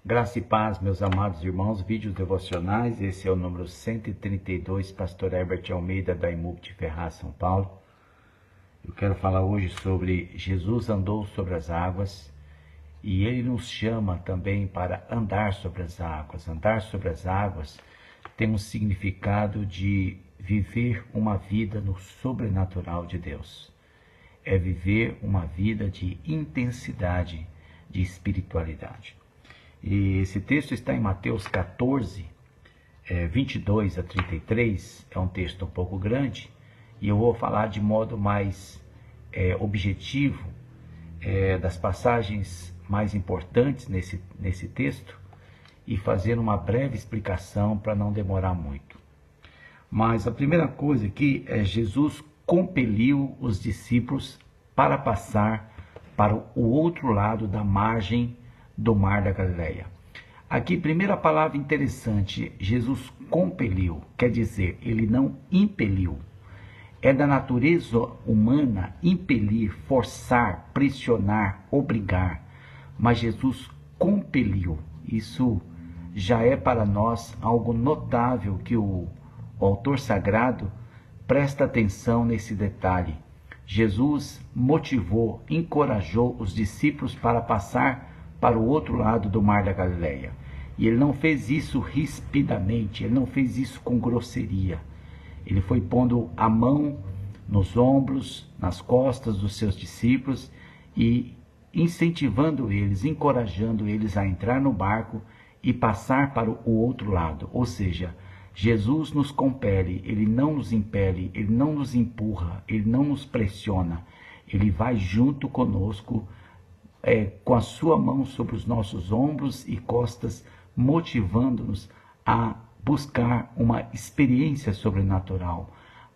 Graça e paz, meus amados irmãos, vídeos devocionais, esse é o número 132, pastor Herbert Almeida, da IMUP de Ferraz, São Paulo. Eu quero falar hoje sobre Jesus andou sobre as águas e ele nos chama também para andar sobre as águas. Andar sobre as águas tem um significado de viver uma vida no sobrenatural de Deus. É viver uma vida de intensidade, de espiritualidade. E esse texto está em Mateus 14, 22 a 33, é um texto um pouco grande, e eu vou falar de modo mais objetivo das passagens mais importantes nesse texto, e fazer uma breve explicação para não demorar muito. Mas a primeira coisa aqui é Jesus compeliu os discípulos para passar para o outro lado da margem do mar da Galileia. Aqui, primeira palavra interessante, Jesus compeliu, quer dizer, ele não impeliu. É da natureza humana impelir, forçar, pressionar, obrigar, mas Jesus compeliu. Isso já é para nós algo notável que o autor sagrado presta atenção nesse detalhe. Jesus motivou, encorajou os discípulos para passar para o outro lado do mar da Galileia. E ele não fez isso rispidamente, ele não fez isso com grosseria. Ele foi pondo a mão nos ombros, nas costas dos seus discípulos e incentivando eles, encorajando eles a entrar no barco e passar para o outro lado. Ou seja, Jesus nos compele, ele não nos impele, ele não nos empurra, ele não nos pressiona. Ele vai junto conosco, com a sua mão sobre os nossos ombros e costas, motivando-nos a buscar uma experiência sobrenatural,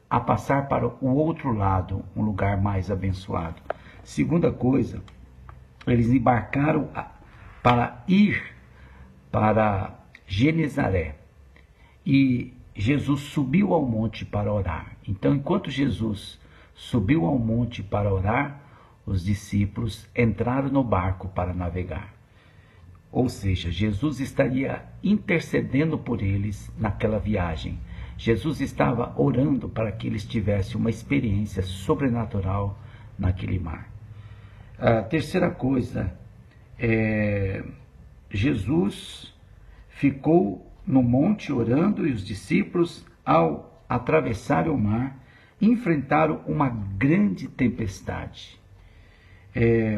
a passar para o outro lado, um lugar mais abençoado. Segunda coisa, eles embarcaram para ir para Genezaré e Jesus subiu ao monte para orar. Então, enquanto Jesus subiu ao monte para orar, os discípulos entraram no barco para navegar. Ou seja, Jesus estaria intercedendo por eles naquela viagem. Jesus estava orando para que eles tivessem uma experiência sobrenatural naquele mar. A terceira coisa, Jesus ficou no monte orando e os discípulos, ao atravessarem o mar, enfrentaram uma grande tempestade.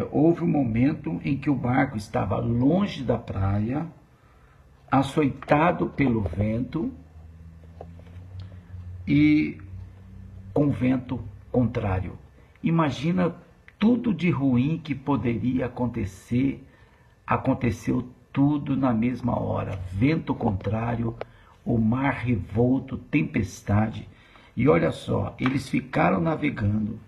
Houve um momento em que o barco estava longe da praia, açoitado pelo vento e com vento contrário. Imagina tudo de ruim que poderia acontecer, aconteceu tudo na mesma hora. Vento contrário, o mar revolto, tempestade. E olha só, eles ficaram navegando.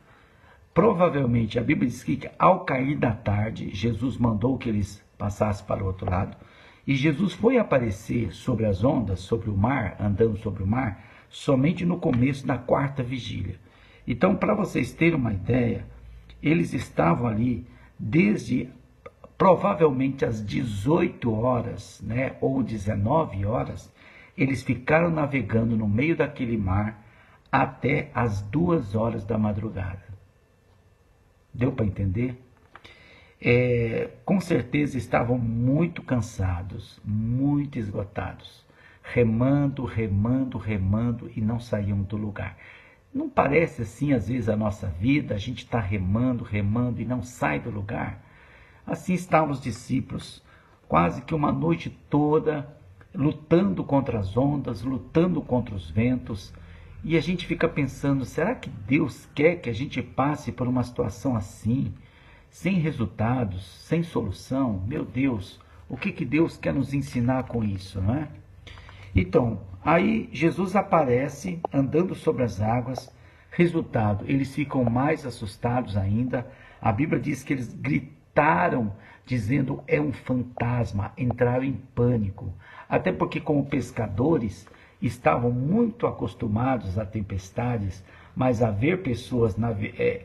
Provavelmente, a Bíblia diz que ao cair da tarde, Jesus mandou que eles passassem para o outro lado. E Jesus foi aparecer sobre as ondas, sobre o mar, andando sobre o mar, somente no começo da quarta vigília. Então, para vocês terem uma ideia, eles estavam ali desde provavelmente às 18 horas, ou 19 horas, eles ficaram navegando no meio daquele mar até às 2 horas da madrugada. Deu para entender? Com certeza estavam muito cansados, muito esgotados, remando e não saíam do lugar. Não parece assim às vezes a nossa vida, a gente está remando e não sai do lugar? Assim estavam os discípulos, quase que uma noite toda, lutando contra as ondas, lutando contra os ventos. E a gente fica pensando, será que Deus quer que a gente passe por uma situação assim, sem resultados, sem solução? Meu Deus, o que Deus quer nos ensinar com isso, não é? Então, aí Jesus aparece andando sobre as águas. Resultado, eles ficam mais assustados ainda. A Bíblia diz que eles gritaram, dizendo, é um fantasma, entraram em pânico. Até porque, como pescadores, estavam muito acostumados a tempestades, mas a ver pessoas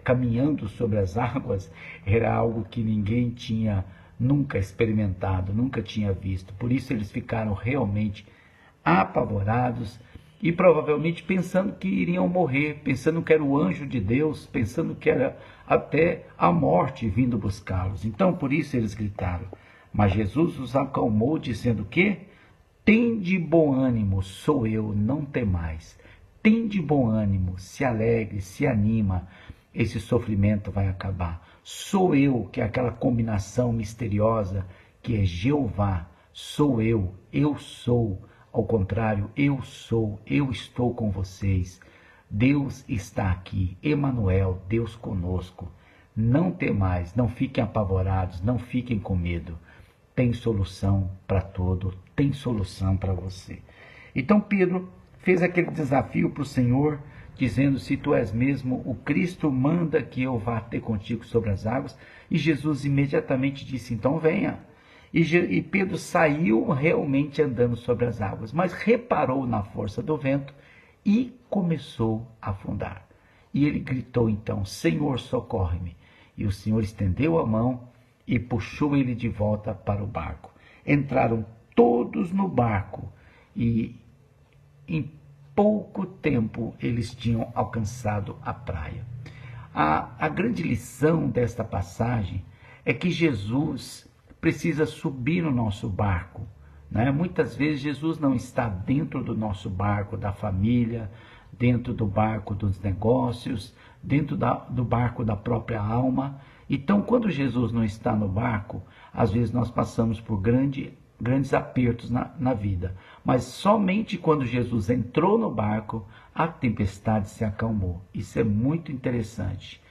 caminhando sobre as águas era algo que ninguém tinha nunca experimentado, nunca tinha visto. Por isso eles ficaram realmente apavorados e provavelmente pensando que iriam morrer, pensando que era o anjo de Deus, pensando que era até a morte vindo buscá-los. Então por isso eles gritaram. Mas Jesus os acalmou, dizendo que tende bom ânimo, sou eu, não temais. Tende bom ânimo, se alegre, se anima, esse sofrimento vai acabar. Sou eu, que é aquela combinação misteriosa que é Jeová, sou eu sou, ao contrário, eu sou, eu estou com vocês. Deus está aqui, Emanuel, Deus conosco. Não temais, não fiquem apavorados, não fiquem com medo. Tem solução para tudo, tem solução para você. Então Pedro fez aquele desafio para o Senhor, dizendo, se tu és mesmo o Cristo, manda que eu vá ter contigo sobre as águas. E Jesus imediatamente disse, então venha. E Pedro saiu realmente andando sobre as águas, mas reparou na força do vento e começou a afundar. E ele gritou então, Senhor, socorre-me. E o Senhor estendeu a mão e puxou ele de volta para o barco. Entraram todos no barco e em pouco tempo eles tinham alcançado a praia. A grande lição desta passagem é que Jesus precisa subir no nosso barco, né? Muitas vezes Jesus não está dentro do nosso barco da família, dentro do barco dos negócios, dentro do barco da própria alma. Então, quando Jesus não está no barco, às vezes nós passamos por grandes apertos na vida. Mas somente quando Jesus entrou no barco, a tempestade se acalmou. Isso é muito interessante.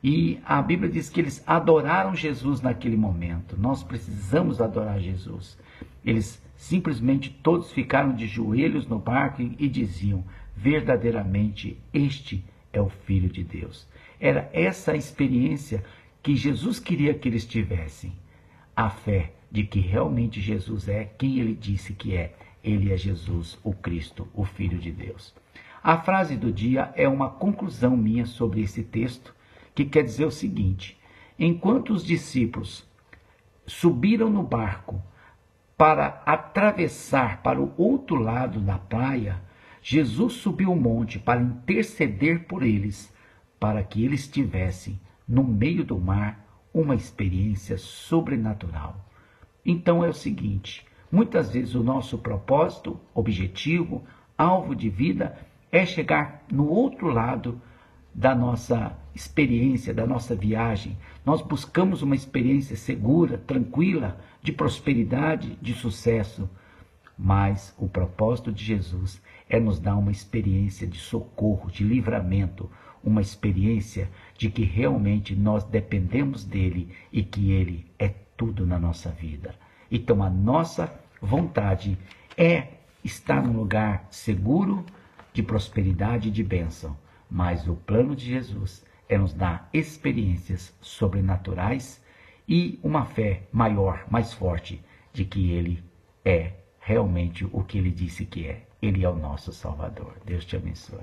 E a Bíblia diz que eles adoraram Jesus naquele momento. Nós precisamos adorar Jesus. Eles simplesmente todos ficaram de joelhos no barco e diziam, verdadeiramente este é o Filho de Deus. Era essa a experiência que Jesus queria que eles tivessem. A fé de que realmente Jesus é quem ele disse que é. Ele é Jesus, o Cristo, o Filho de Deus. A frase do dia é uma conclusão minha sobre esse texto, que quer dizer o seguinte, enquanto os discípulos subiram no barco para atravessar para o outro lado da praia, Jesus subiu o monte para interceder por eles, para que eles tivessem, no meio do mar, uma experiência sobrenatural. Então é o seguinte, muitas vezes o nosso propósito, objetivo, alvo de vida é chegar no outro lado da nossa experiência, da nossa viagem. Nós buscamos uma experiência segura, tranquila, de prosperidade, de sucesso. Mas o propósito de Jesus é nos dar uma experiência de socorro, de livramento, uma experiência de que realmente nós dependemos dele e que ele é tudo na nossa vida. Então a nossa vontade é estar num lugar seguro, de prosperidade e de bênção. Mas o plano de Jesus é nos dar experiências sobrenaturais e uma fé maior, mais forte, de que ele é realmente o que ele disse que é. Ele é o nosso Salvador. Deus te abençoe.